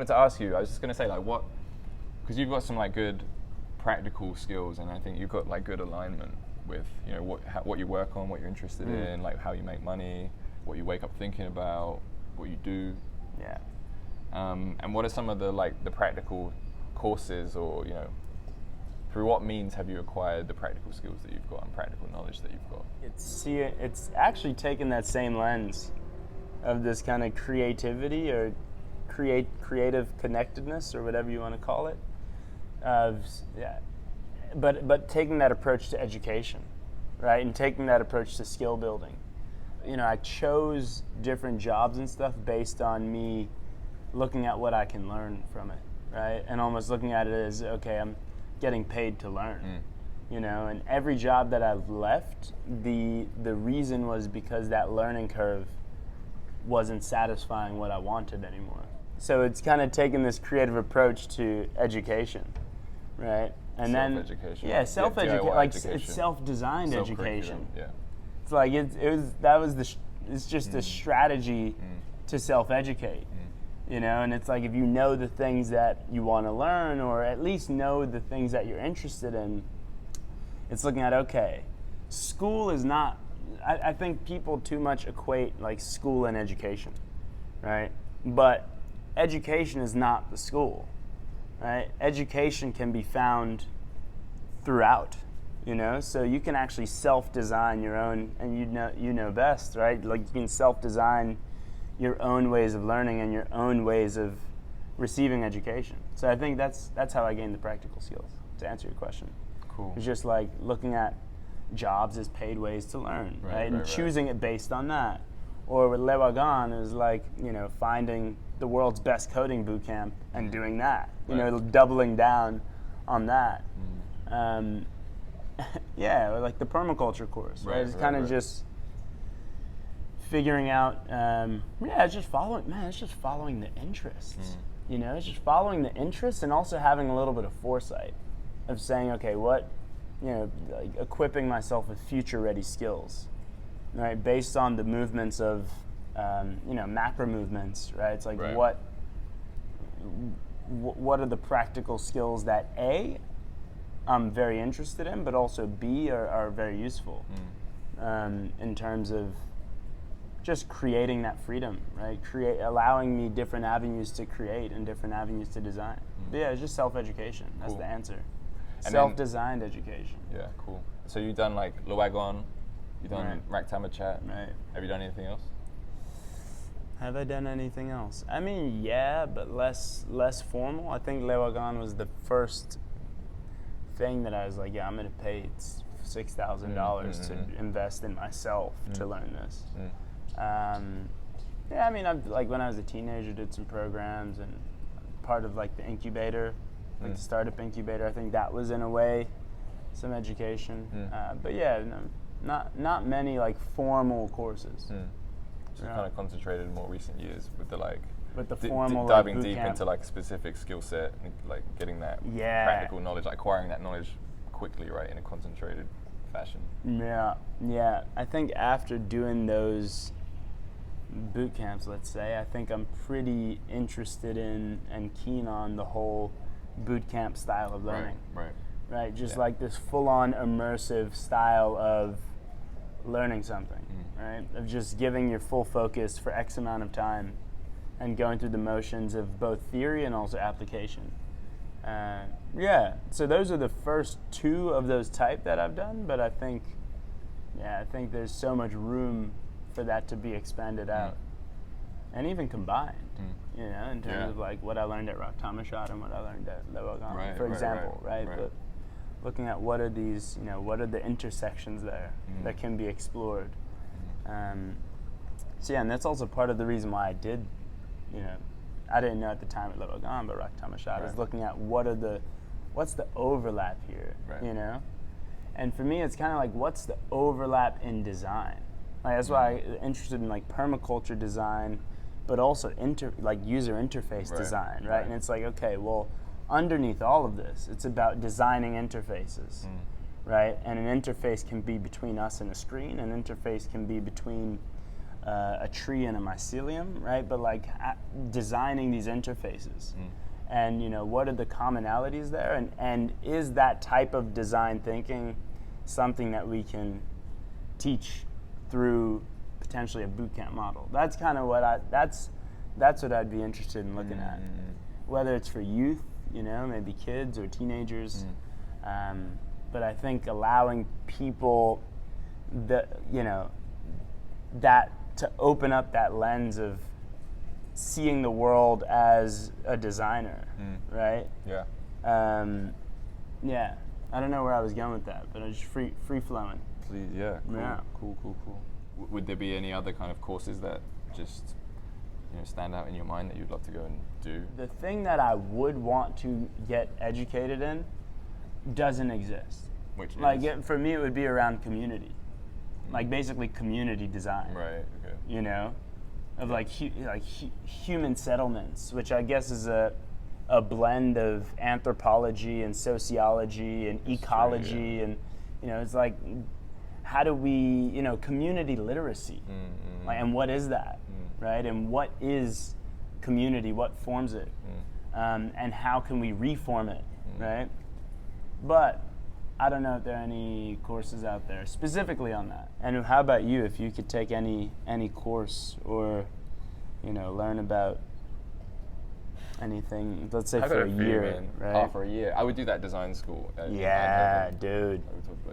wanted to ask you, I was just going to say, like, what, because you've got some, like, good practical skills, and I think you've got, like, good alignment with, you know, what you work on, what you're interested in, like, how you make money, what you wake up thinking about, what you do. Yeah. And what are some of the, like, the practical courses, or, you know, through what means have you acquired the practical skills that you've got and practical knowledge that you've got? It's actually taken that same lens of this kind of creativity or creative connectedness, or whatever you want to call it, but taking that approach to education, right, and taking that approach to skill building. You know, I chose different jobs and stuff based on me looking at what I can learn from it, right, and almost looking at it as, okay, I'm getting paid to learn. You know, and every job that I've left, the reason was because that learning curve wasn't satisfying what I wanted anymore. So it's kind of taken this creative approach to education, right? And self-education. Yeah, self-education, like education. It's self-designed education. Yeah. It's like it's just a strategy to self-educate. You know, and it's like, if you know the things that you want to learn, or at least know the things that you're interested in, it's looking at, okay, school is not, I think people too much equate like school and education, right? But education is not the school, right? Education can be found throughout, you know? So you can actually self-design your own, and you know best, right? Like, you can self-design your own ways of learning and your own ways of receiving education. So I think that's how I gained the practical skills, to answer your question. Cool. It's just like looking at jobs as paid ways to learn, right? And choosing it based on that. Or with Le Wagon, it was like, you know, finding the world's best coding boot camp and doing that, you know, doubling down on that. Yeah, or like the permaculture course, right? It's kind of just figuring out, it's just following the interests. You know, it's just following the interests, and also having a little bit of foresight of saying, okay, what, you know, like equipping myself with future-ready skills, right, based on the movements of, you know, macro movements, right? It's like, what are the practical skills that A, I'm very interested in, but also B, are very useful in terms of just creating that freedom, right? Allowing me different avenues to create and different avenues to design. But yeah, it's just self-education. That's the answer. And self-designed education. Yeah, cool. So you've done like Le Wagon, you've done Ragtime Chat. Right. Have you done anything else? Have I done anything else? I mean, yeah, but less formal. I think Le Wagon was the first thing that I was like, yeah, I'm going to pay $6,000 to invest in myself to learn this. Yeah, I mean, like when I was a teenager, did some programs and part of like the incubator, like the startup incubator. I think that was in a way some education. But yeah, no, not many like formal courses. So kind of concentrated in more recent years with the like with the formal diving like, deep camp. into like a specific skill set, and like getting that practical knowledge, like acquiring that knowledge quickly, right, in a concentrated fashion. Yeah. I think after doing those boot camps, let's say, I think I'm pretty interested in and keen on the whole boot camp style of learning. Right. Just like this full-on immersive style of learning something, right? Of just giving your full focus for X amount of time and going through the motions of both theory and also application. So those are the first two of those type that I've done, but I think there's so much room for that to be expanded out and even combined, you know, in terms of like what I learned at Ragtime Chat and what I learned at Le Wagon, for example, right? But looking at what are these, you know, what are the intersections there that can be explored. So yeah, and that's also part of the reason why I did, you know, I didn't know at the time at Le Wagon, but Ragtime Chat is looking at what's the overlap here, you know? And for me, it's kind of like, what's the overlap in design? Like, that's why I'm interested in like permaculture design, but also user interface design, right? And it's like, okay, well, underneath all of this, it's about designing interfaces, right? And an interface can be between us and a screen. An interface can be between a tree and a mycelium, right? But like designing these interfaces. And, what are the commonalities there? And is that type of design thinking something that we can teach through potentially a boot camp model? That's kind of what that's what I'd be interested in looking at. Whether it's for youth, maybe kids or teenagers. But I think allowing people that to open up that lens of seeing the world as a designer, right? Yeah. Yeah. I don't know where I was going with that, but I'm just free flowing. Please, yeah. Cool. Yeah. Cool. Would there be any other kind of courses that just stand out in your mind that you'd love to go and do? The thing that I would want to get educated in doesn't exist. Which is? For me, it would be around community, like basically community design. Right. Okay. Of human settlements, which I guess is a blend of anthropology and sociology and ecology, and it's like, how do we community literacy, and what is that, right? And what is community? What forms it, and how can we reform it, right? But I don't know if there are any courses out there specifically on that. And how about you? If you could take any course or, learn about anything, let's say for a year, right? For a year. I would do that design school. Yeah, dude.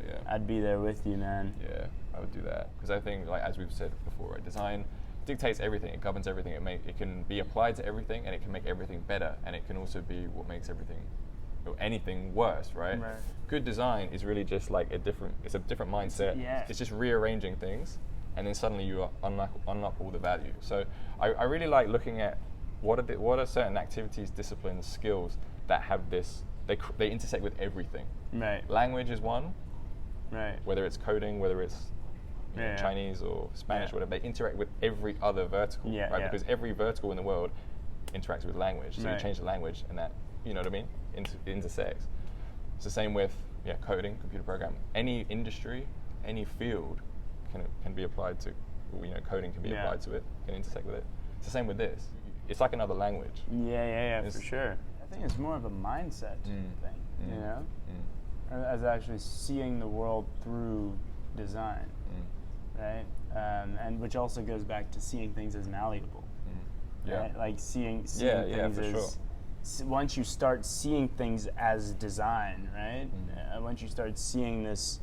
Yeah. I'd be there with you, man. Yeah, I would do that. Because I think, as we've said before, right, design dictates everything. It governs everything. It can be applied to everything, and it can make everything better. And it can also be what makes anything worse, right? Good design is really just like a different mindset. It's just rearranging things, and then suddenly you unlock all the value. So I really like looking at what are certain activities, disciplines, skills that have this, they intersect with everything. Right. Language is one. Right. Whether it's coding, whether it's Chinese or Spanish, whatever, they interact with every other vertical, right? Because every vertical in the world interacts with language. So you change the language, and that, you know what I mean, intersects. It's the same with coding, computer programming. Any industry, any field can be applied to. Coding can be applied to it, can intersect with it. It's the same with this. It's like another language. Yeah, for sure. I think it's more of a mindset thing, as actually seeing the world through design, right? And which also goes back to seeing things as malleable, right? Like seeing things as once you start seeing things as design, right? Once you start seeing this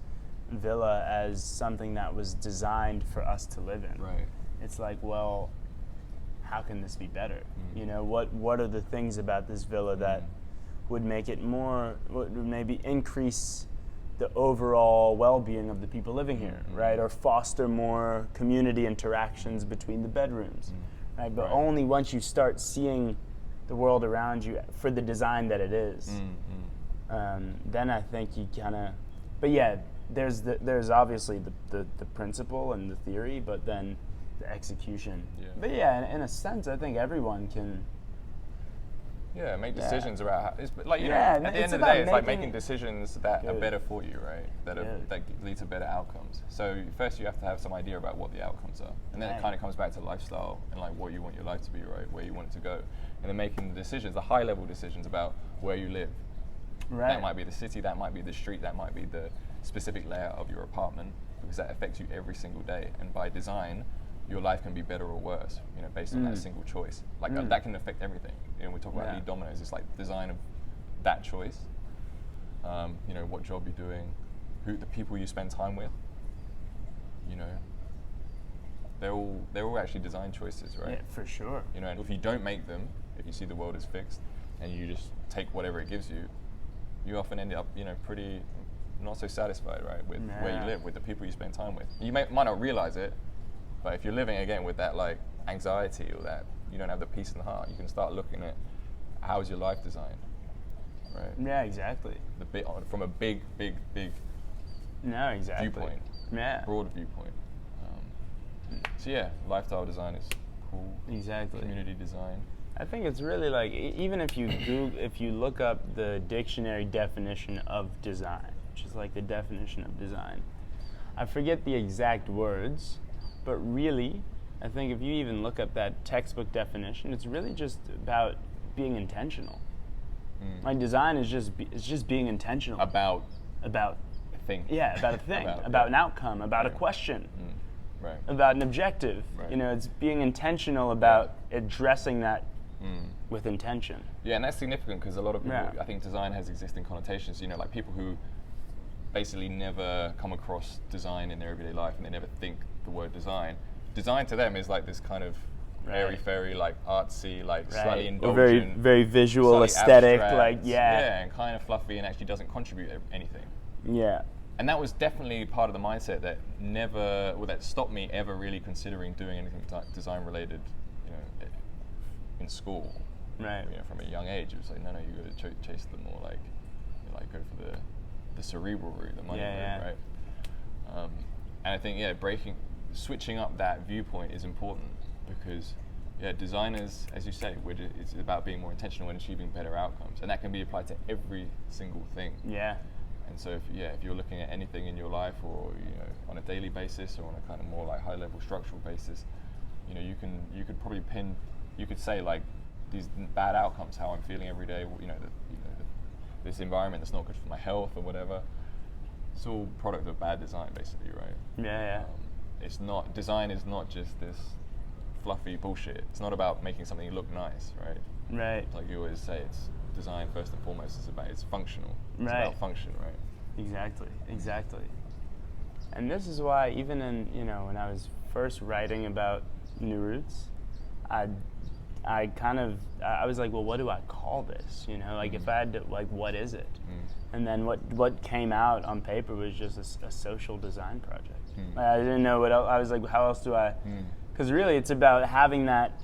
villa as something that was designed for us to live in, right? It's like, well, how can this be better? What are the things about this villa that would make it would maybe increase the overall well-being of the people living here, right? Or foster more community interactions between the bedrooms, right? But only once you start seeing the world around you for the design that it is, then I think you kind of. But yeah, there's obviously the principle and the theory, but then the execution. Yeah. But yeah, in a sense, I think everyone can. Yeah, make decisions about how. It's like at the end of the day, it's like making decisions that are better for you, right? That lead to better outcomes. So first, you have to have some idea about what the outcomes are, and then it kind of comes back to lifestyle and like what you want your life to be, right? Where you want it to go, and then making the decisions, the high-level decisions about where you live. Right. That might be the city, that might be the street, that might be the specific layout of your apartment, because that affects you every single day. And by design, your life can be better or worse, based on that single choice. Like that can affect everything. We talk about lead dominoes. It's like design of that choice. What job you're doing, the people you spend time with. They're all actually design choices, right? Yeah, for sure. And if you don't make them, if you see the world as fixed, and you just take whatever it gives you, you often end up, pretty not so satisfied, right, with where you live, with the people you spend time with. You might not realize it. But if you're living again with that like anxiety or that you don't have the peace in the heart, you can start looking at how is your life designed, right? Yeah, exactly. From a big viewpoint, broad viewpoint. So yeah, lifestyle design is cool. Exactly. Community design. I think it's really like even if you look up the dictionary definition of design, which is like the definition of design. I forget the exact words. But really, I think if you even look up that textbook definition, it's really just about being intentional. Like design is just being intentional about a thing. Yeah, about a thing, about an outcome, about a question, about an objective. Right. You know, it's being intentional about addressing that with intention. Yeah, and that's significant because a lot of people, I think design has existing connotations. You know, like people who basically never come across design in their everyday life and they never think the word design. Design to them is like this kind of airy-fairy, like artsy, like slightly indulgent, or very visual, aesthetic, abstract, like and kind of fluffy, and actually doesn't contribute anything. Yeah. And that was definitely part of the mindset that that stopped me ever really considering doing anything design related, you know, in school. Right. You know, from a young age, it was like, no, you got to chase the more like, you know, like go for the cerebral route, the money route, right? And I think switching up that viewpoint is important because designers, as you say, it's about being more intentional and achieving better outcomes, and that can be applied to every single thing. Yeah. And so if you're looking at anything in your life, or you know, on a daily basis, or on a kind of more like high level structural basis, you know, you could say like these bad outcomes, how I'm feeling every day, this environment that's not good for my health or whatever. It's all product of bad design, basically, right? Yeah. Design is not just this fluffy bullshit. It's not about making something look nice, right? Right. Like you always say, it's design first and foremost. It's functional. It's about function, right? Exactly. And this is why even in, you know, when I was first writing about New Roots, I was like, well, what do I call this? You know, like if I had to, like, what is it? And then what came out on paper was just a social design project. I didn't know what else. I was like, how else do I? Because really, it's about having that,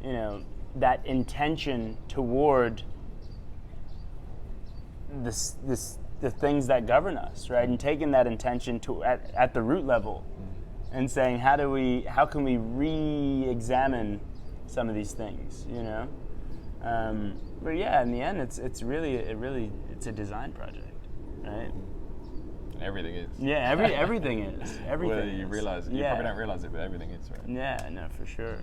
you know, that intention toward the things that govern us, right? And taking that intention to at the root level, and saying, how can we re-examine some of these things, you know? But yeah, in the end, it's really a design project, right? Everything is. Yeah, everything is. Everything. Whether you realize it, you probably don't realize it, but everything is, right? Yeah, no, for sure.